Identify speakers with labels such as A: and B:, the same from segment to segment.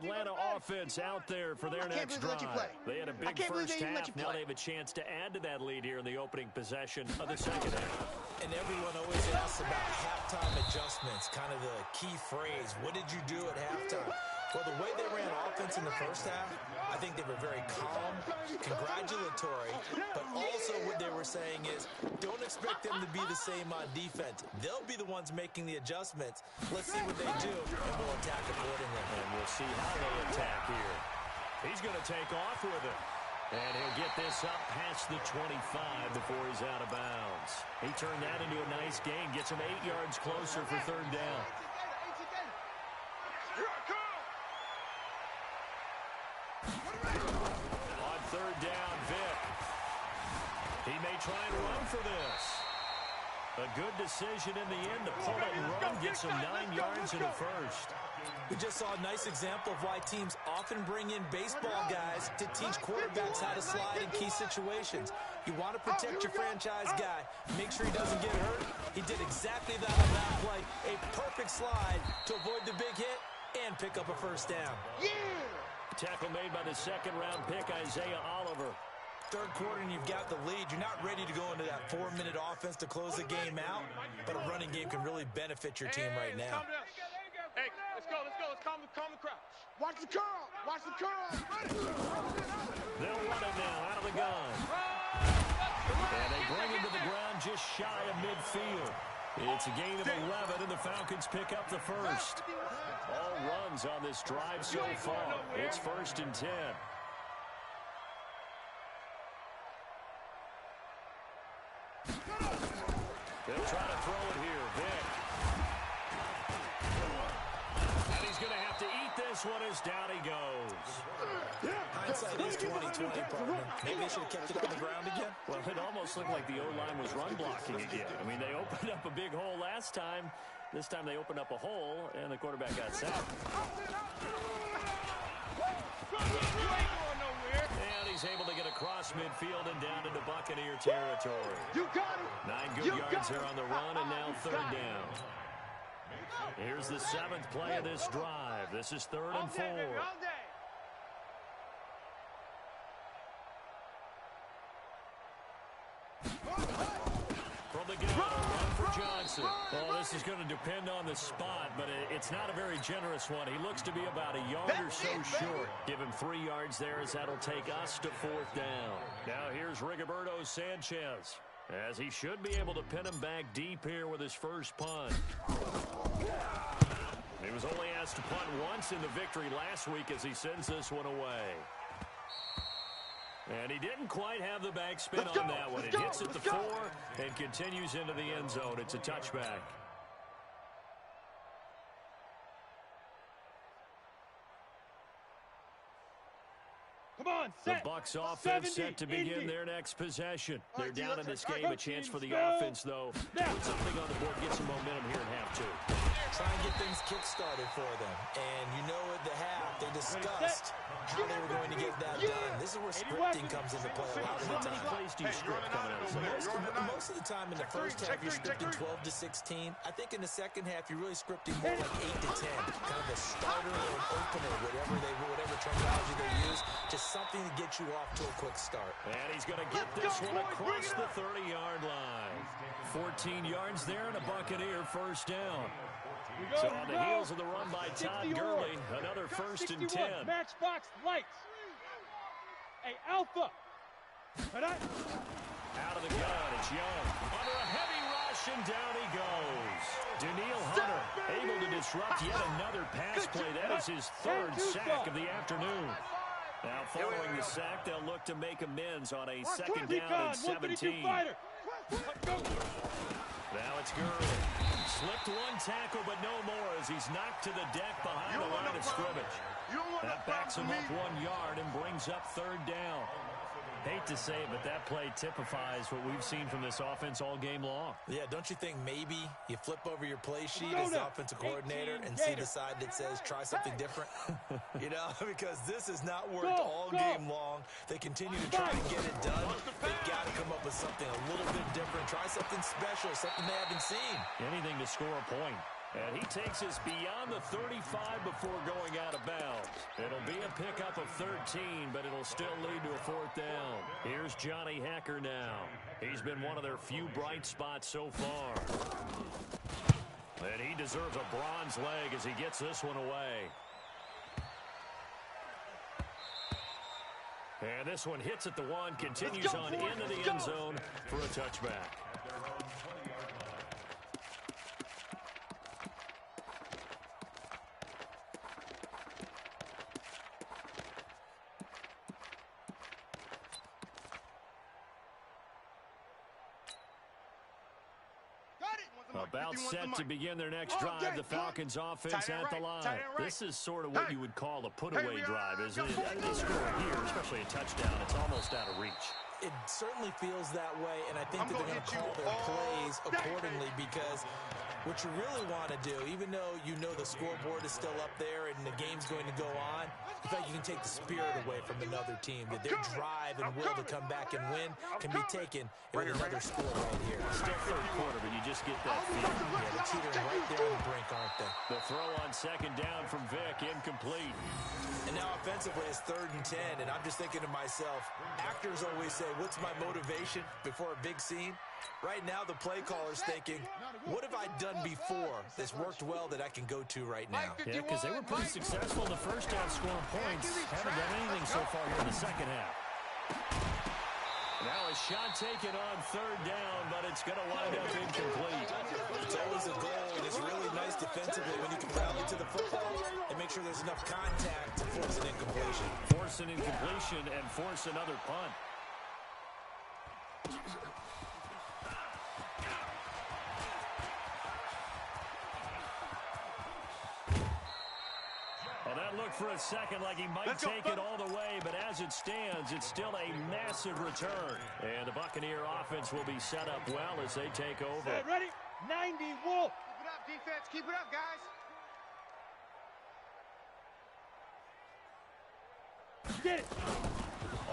A: Atlanta offense out there for their next drive. They had a big first half. Now they have a chance to add to that lead here in the opening possession of the second half.
B: And everyone always asks about halftime adjustments, kind of the key phrase. What did you do at halftime? Well, the way they ran offense in the first half, I think they were very calm, congratulatory, but also what they were saying is don't expect them to be the same on defense. They'll be the ones making the adjustments. Let's see what they do, and we'll attack accordingly.
A: And we'll see how they attack here. He's going to take off with it. And he'll get this up past the 25 before he's out of bounds. He turned that into a nice gain, gets him 8 yards closer for third down. On third down, Vic. He may try and run for this. A good decision in the end to pull it and run, gets him 9 yards in the first.
B: We just saw a nice example of why teams often bring in baseball guys to teach quarterbacks how to slide in key situations. You want to protect your franchise guy. Make sure he doesn't get hurt. He did exactly that on that play. A perfect slide to avoid the big hit and pick up a first down.
A: Yeah! Tackle made by the second-round pick, Isaiah Oliver.
B: Third quarter and you've got the lead. You're not ready to go into that 4-minute offense to close the game out, but a running game can really benefit your team right now.
C: Hey, let's go. Let's calm the crowd.
D: Watch the curl.
A: They'll run it now out of the gun. And they bring him to the ground just shy of midfield. It's a gain of 11, and the Falcons pick up the first. All runs on this drive so far. It's 1st and 10. They'll try to throw it here. Vic. And he's going to have to eat this one as down he goes.
B: Hindsight is 20/20, partner. Maybe they should have kept it on the ground again.
A: Well, it almost looked like the O-line was run blocking again. I mean, they opened up a big hole last time. This time they opened up a hole, and the quarterback got sacked. And he's able to get across midfield and down into Buccaneer territory.
D: You got it.
A: 9 good yards here on the run, and now third down. Here's the 7th play of this drive. This is 3rd and 4. From the gun, a run for Johnson. Well, this is going to depend on the spot, but it's not a very generous one. He looks to be about a yard or so short. Give him 3 yards there as that'll take us to 4th down. Now here's Rigoberto Sanchez, as he should be able to pin him back deep here with his first punt. He was only asked to punt once in the victory last week as he sends this one away. And he didn't quite have the backspin on that one. It hits at the 4 and continues into the end zone. It's a touchback. The Bucs offense set to begin their next possession. They're down in this game. A chance for the offense, though, to put something on the board, get some momentum here in half 2.
B: Try and get things kick-started for them. And you know at the half, they discussed how they were going to get that done. This is where scripting comes into play a lot of the time.
A: How many plays do you script coming out of the
B: Most of the time in the first half, you're scripting 12 to 16. I think in the second half, you're really scripting more like 8 to 10. Kind of a starter or an opener, whatever terminology they use. Just something to get you off to a quick start.
A: And he's going to get this one across the 30-yard line. 14 yards there and a Buccaneer first down. So on the heels of the run by Todd Gurley, another 1st and 10.
C: Matchbox lights. Hey, Alpha.
A: Out of the gun, it's Young. Under a heavy rush, and down he goes. Daniil Hunter able to disrupt yet another pass play. That is his 3rd sack of the afternoon. Now, following the sack, they'll look to make amends on a 2nd down and 17. Now it's Gurley. Slipped one tackle, but no more as he's knocked to the deck behind the line of scrimmage. That backs him up 1 yard and brings up 3rd down. Hate to say it, but that play typifies what we've seen from this offense all game long.
B: Yeah, don't you think maybe you flip over your play sheet as the offensive coordinator and see the side that says try something different? You know, because this has not worked all game long. They continue to try to get it done. They've got to come up with something a little bit different. Try something special, something they haven't seen.
A: Anything to score a point. And he takes us beyond the 35 before going out of bounds. 13, but it'll still lead to a fourth down. Here's Johnny Hacker now. He's been one of their few bright spots so far. And he deserves a bronze leg as he gets this one away. And this one hits at the one, continues on into the end zone for a touchback. About set to begin their next drive, the Falcons offense at the line. This is sort of what you would call a put-away drive, isn't it? They score here, especially a touchdown. It's almost out of reach.
B: It certainly feels that way, and I think that they're going to call their plays accordingly because what you really want to do, even though you know the scoreboard is still up there and the game's going to go on, you feel like you can take the spirit away from another team, that their drive and will to come back and win can be taken with another score right here.
A: Still third quarter, but you just get that feeling.
B: Yeah, they're teetering right there on the brink, aren't they?
A: The throw on second down from Vick, incomplete.
B: And now offensively it's 3rd and 10, and I'm just thinking to myself, actors always say, what's my motivation before a big scene? Right now the play caller's thinking, what have I done before that's worked well that I can go to right now?
A: Yeah, because they were pretty successful in the first half scoring points. Haven't done anything so far here in the second half. Now a shot taken on 3rd down, but it's going to wind up incomplete.
B: It's always a goal, and it's really nice defensively when you can rally to the football and make sure there's enough contact to force an incompletion.
A: Force an incompletion and force another punt. Well, that looked for a second like he might take it all the way, but as it stands, it's still a massive return. And the Buccaneer offense will be set up well as they take over.
C: Set, ready? 90, Wolf.
D: Keep it up, defense. Keep it up, guys.
C: Get it.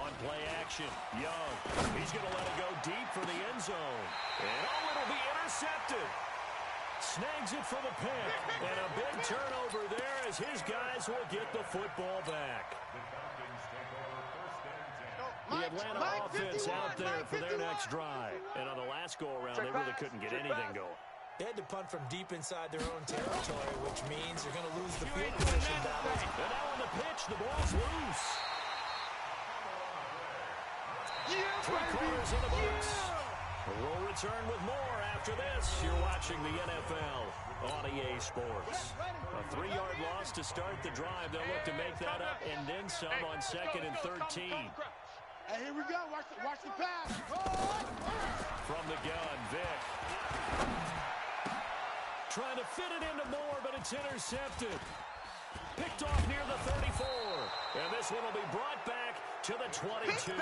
A: On play action, Young. He's going to let it go deep for the end zone. And it'll be intercepted. Snags it for the pick. And a big turnover there as his guys will get the football back. The Atlanta offense out there for their next drive. And on the last go-around, they really couldn't get anything going.
B: They had to punt from deep inside their own territory, which means they're going to lose the field position battle.
A: And now on the pitch, the ball's loose. 3 quarters in the books. We'll return with more after this. You're watching the NFL on EA Sports. A 3-yard loss to start the drive. They'll look to make that up and then some on 2nd and 13.
D: Hey, here we go. Watch the pass.
A: From the gun, Vick. Trying to fit it into Moore, but it's intercepted. Picked off near the 34. And this one will be brought back to the 22.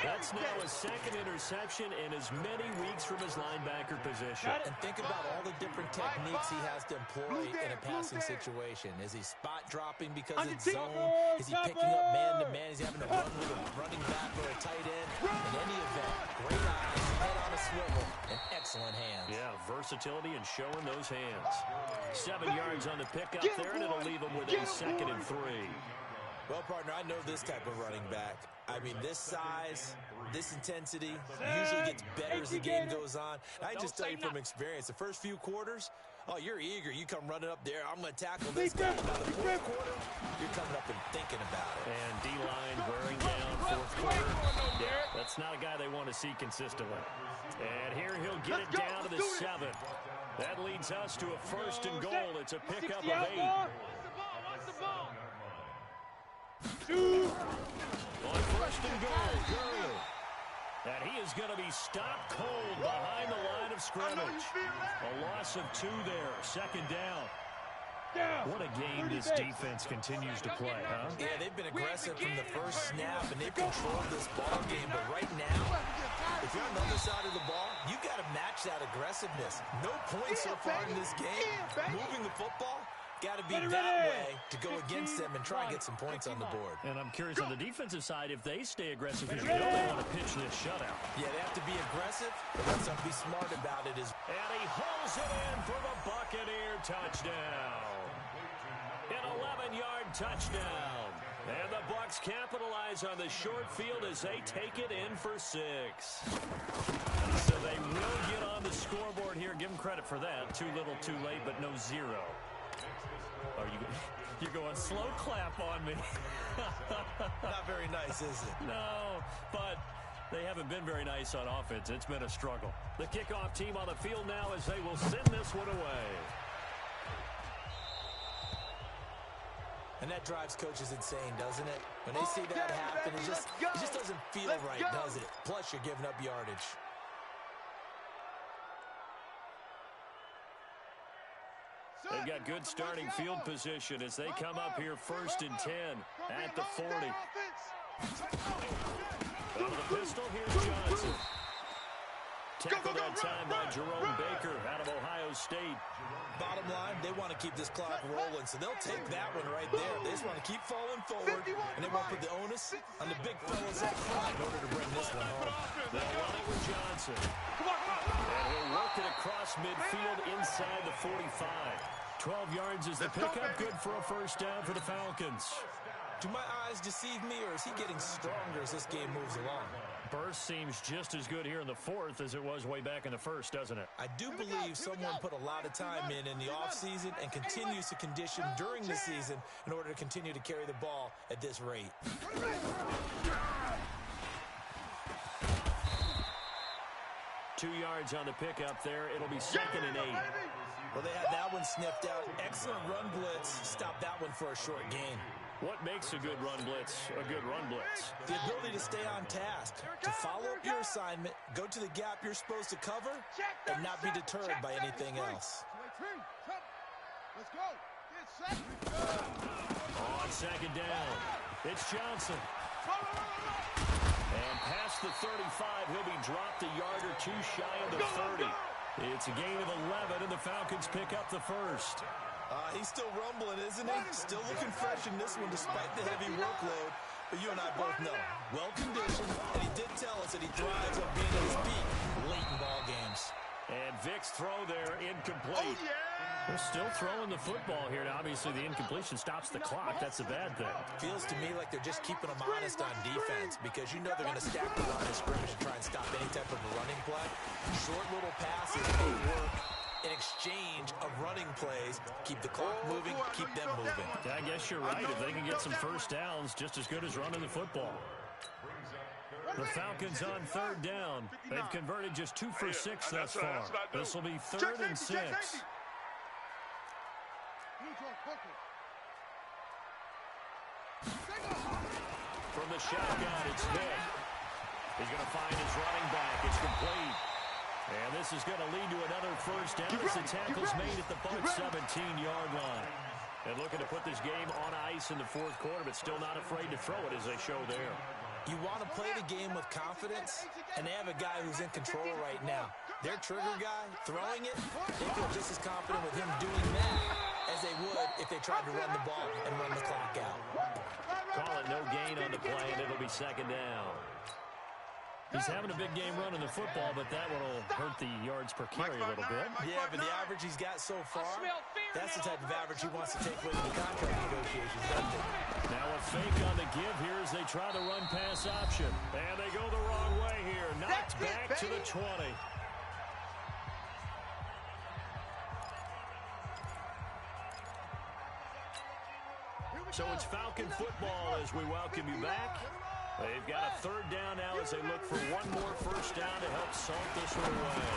A: That's now his 2nd interception in as many weeks from his linebacker position.
B: And think about all the different techniques he has to employ in a passing situation. Is he spot dropping because it's zone? Is he picking up man-to-man? Is he having to run with a running back or a tight end? In any event, great eyes, head on a swivel, and excellent hands.
A: Yeah, versatility and showing those hands. 7 yards on the pickup there, and it'll leave him with a 2nd and 3.
B: Well, partner, I know this type of running back. I mean, this size, this intensity usually gets better as the game goes on. I can just tell you from experience, the first few quarters, oh, you're eager. You come running up there. I'm going to tackle this guy. Now, the 4th quarter, you're coming up and thinking about it.
A: And D-line wearing down 4th quarter. Yeah, that's not a guy they want to see consistently. And here he'll get it down to the 7th. That leads us to a 1st and goal. It's a pickup of 8. On 1st and goal, Gurley. And he is going to be stopped cold behind the line of scrimmage. A loss of 2 there, 2nd down. What a game this defense continues to play, huh?
B: Yeah, they've been aggressive from the first snap, and they've controlled this ball game. But right now, if you're on the other side of the ball, you got to match that aggressiveness. No points so far in this game. Moving the football, got to be that way to go against them and try and get some points on the board.
A: And I'm curious on the defensive side, if they stay aggressive, because you know they want to pitch this shutout.
B: Yeah, they have to be aggressive, but let's be smart about it.
A: And he hauls it in for the Buccaneer touchdown. An 11-yard touchdown. And the Bucs capitalize on the short field as they take it in for 6. So they will get on the scoreboard here. Give them credit for that. Too little, too late, but no 0. You're going slow clap on me.
B: Not very nice, is it?
A: No, but they haven't been very nice on offense. It's been a struggle. The kickoff team on the field now as they will send this one away.
B: And that drives coaches insane, doesn't it? When they see that happen, it just doesn't feel right, does it? Plus, you're giving up yardage.
A: They've got good starting field position as they come up here 1st and 10 at the 40. Out of the pistol, here's Johnson. Tackle that time by Jerome Baker out of Ohio State.
B: Bottom line, they want to keep this clock rolling, so they'll take that one right there. They just want to keep falling forward, and they won't put the onus on the big fellas up front in order to bring this one home.
A: They'll run it with Johnson. And he'll work it across midfield inside the 45. 12 yards is the pickup, good for a 1st down for the Falcons.
B: Do my eyes deceive me, or is he getting stronger as this game moves along?
A: Burst seems just as good here in the 4th as it was way back in the 1st, doesn't it?
B: I do believe someone put a lot of time in the offseason and continues to condition during the season in order to continue to carry the ball at this rate.
A: 2 yards on the pickup there. It'll be 2nd and 8.
B: Well, they had that one sniffed out. Excellent run blitz. Stop that one for a short gain.
A: What makes a good run blitz a good run blitz?
B: The ability to stay on task, to follow up your assignment, go to the gap you're supposed to cover, and not be deterred by anything else.
D: Let's go.
A: On 2nd down, it's Johnson. And past the 35, he'll be dropped a yard or 2 shy of the 30. It's a gain of 11, and the Falcons pick up the 1st.
B: He's still rumbling, isn't he? Still looking fresh in this one despite the heavy workload. But you and I both know, well-conditioned, and he did tell us that he thrives on being at his peak late in ball games.
A: And Vic's throw there, incomplete. They're still throwing the football here. Now, obviously, the incompletion stops the clock. That's a bad thing.
B: Feels to me like they're just keeping them honest on defense because you know they're going to stack the line of scrimmage and try and stop any type of a running play. Short little passes may work in exchange of running plays. Keep the clock moving, keep them moving.
A: I guess you're right. If they can get some 1st downs, just as good as running the football. The Falcons on 3rd down. They've converted just 2 for 6 thus far. This will be 3rd and 6. From the shotgun, it's Vic. He's going to find his running back. It's complete. And this is going to lead to another 1st down as the tackle's made at the Bucs 17-yard line. And looking to put this game on ice in the 4th quarter, but still not afraid to throw it as they show there.
B: You want to play the game with confidence, and they have a guy who's in control right now. Their trigger guy, throwing it, they feel just as confident with him doing that as they would if they tried to run the ball and run the clock out.
A: Call it no gain on the play, and it'll be 2nd down. He's having a big game running the football, but that one will hurt the yards per carry a little bit.
B: Yeah, but the average he's got so far, that's the type of average he wants to take with the contract negotiations, doesn't it?
A: Now a fake on the give here as they try the run-pass option. And they go the wrong way here. Knocked back to the 20. So it's Falcon football as we welcome you back. They've got a 3rd down now as they look for one more 1st down to help salt this one away.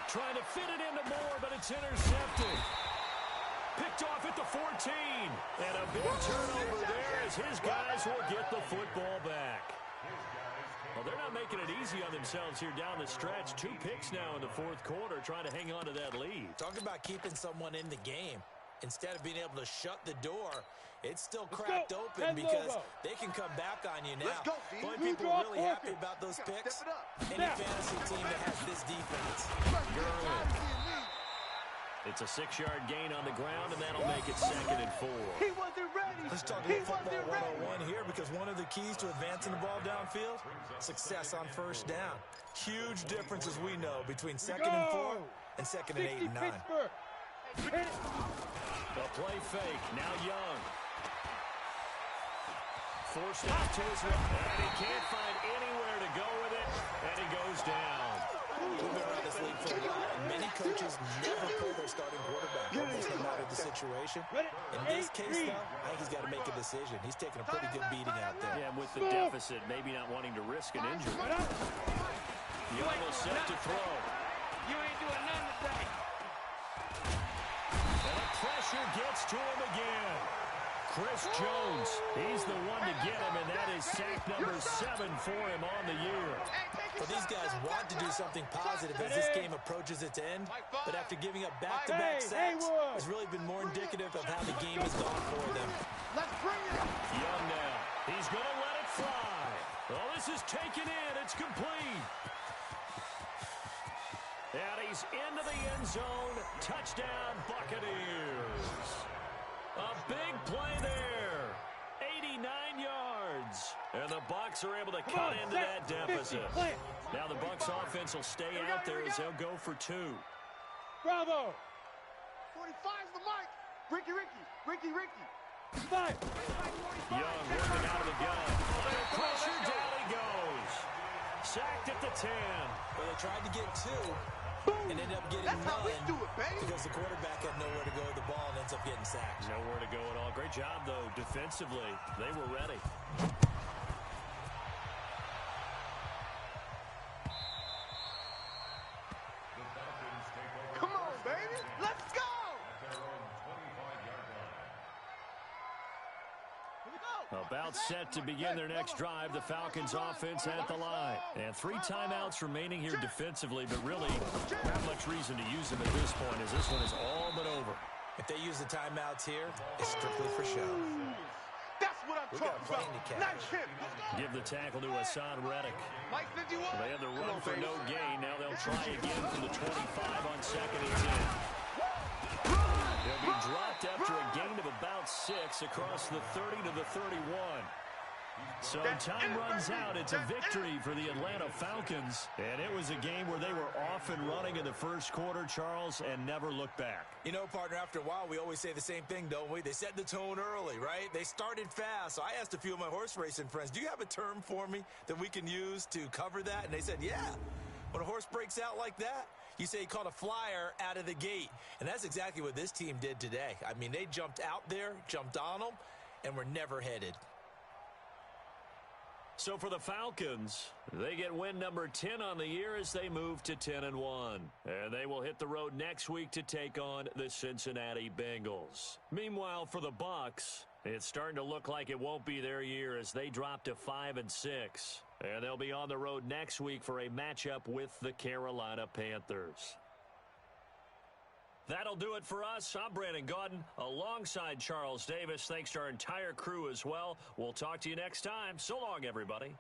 A: Trying to fit it into Moore, but it's intercepted. Picked off at the 14. And a big turnover there as his guys will get the football back. Well, they're not making it easy on themselves here down the stretch. 2 picks now in the 4th quarter, trying to hang on to that lead.
B: Talk about keeping someone in the game. Instead of being able to shut the door, it's still cracked open because they can come back on you now. The only people really happy about those picks, any fantasy team that has this defense.
A: It's a 6-yard gain on the ground, and that'll make it 2nd and 4.
D: He wasn't ready.
B: Let's talk about football 101 here because one of the keys to advancing the ball downfield, success on 1st down. Huge difference, as we know, between 2nd and 4 and 2nd and 8 and 9.
A: The play fake, now Young. Forced out to his right, and he can't find anywhere to go with it, and he goes down.
B: We've been around this league for a while. Many coaches never play their starting quarterback, almost no matter the situation. In this case, though, I think he's got to make a decision. He's taking a pretty good beating out there.
A: Yeah, with the deficit, maybe not wanting to risk an injury. Young will set to throw.
D: You ain't doing nothing today.
A: And the pressure gets to him again. Chris Jones, he's the one to get him, and that is sack number 7 for him on the year.
B: Well, these guys want to do something positive as this game approaches its end, but after giving up back-to-back sacks, it's really been more indicative of how the game has gone for them.
D: Let's bring it.
A: Young now. He's going to let it fly. Oh, this is taken in. It's complete. And he's into the end zone. Touchdown, Buccaneers. A big play there. 89 yards. And the Bucs are able to cut into that deficit. Now the Bucs offense will stay out there as they'll go for 2.
C: Bravo.
D: 45's the mic. Ricky.
C: 5.
A: Young working out of the gun. Under pressure, down he goes. Sacked at the 10.
B: Well, they tried to get 2 and ended up getting
D: That's how we do
B: none
D: it, baby.
B: because the quarterback had nowhere to go with the ball and ends up getting sacked.
A: Nowhere to go at all. Great job, though, defensively. They were ready.
D: Come on, baby. Let's go.
A: About set to begin their next drive, the Falcons offense at the line. And 3 timeouts remaining here defensively, but really not much reason to use them at this point as this one is all but over.
B: If they use the timeouts here, it's strictly for show.
D: That's what I'm
B: We got a
D: talking
B: plane
D: about.
B: to catch.
D: Nice hit.
A: Give the tackle to Hassan Reddick.
D: Mike 51.
A: They had the run for no gain. Now they'll try again from the 25 on 2nd and 10. They'll be dropped after a gain of about 6 across the 30 to the 31. So time runs out. It's a victory for the Atlanta Falcons. And it was a game where they were off and running in the first quarter, Charles, and never looked back.
B: You know, partner, after a while, we always say the same thing, don't we? They set the tone early, right? They started fast. So I asked a few of my horse racing friends, do you have a term for me that we can use to cover that? And they said, yeah. When a horse breaks out like that, you say he caught a flyer out of the gate. And that's exactly what this team did today. I mean, they jumped out there, jumped on them, and were never headed.
A: So for the Falcons, they get win number 10 on the year as they move to 10-1. And they will hit the road next week to take on the Cincinnati Bengals. Meanwhile, for the Bucs, it's starting to look like it won't be their year as they drop to 5-6. And they'll be on the road next week for a matchup with the Carolina Panthers. That'll do it for us. I'm Brandon Gaudin alongside Charles Davis. Thanks to our entire crew as well. We'll talk to you next time. So long, everybody.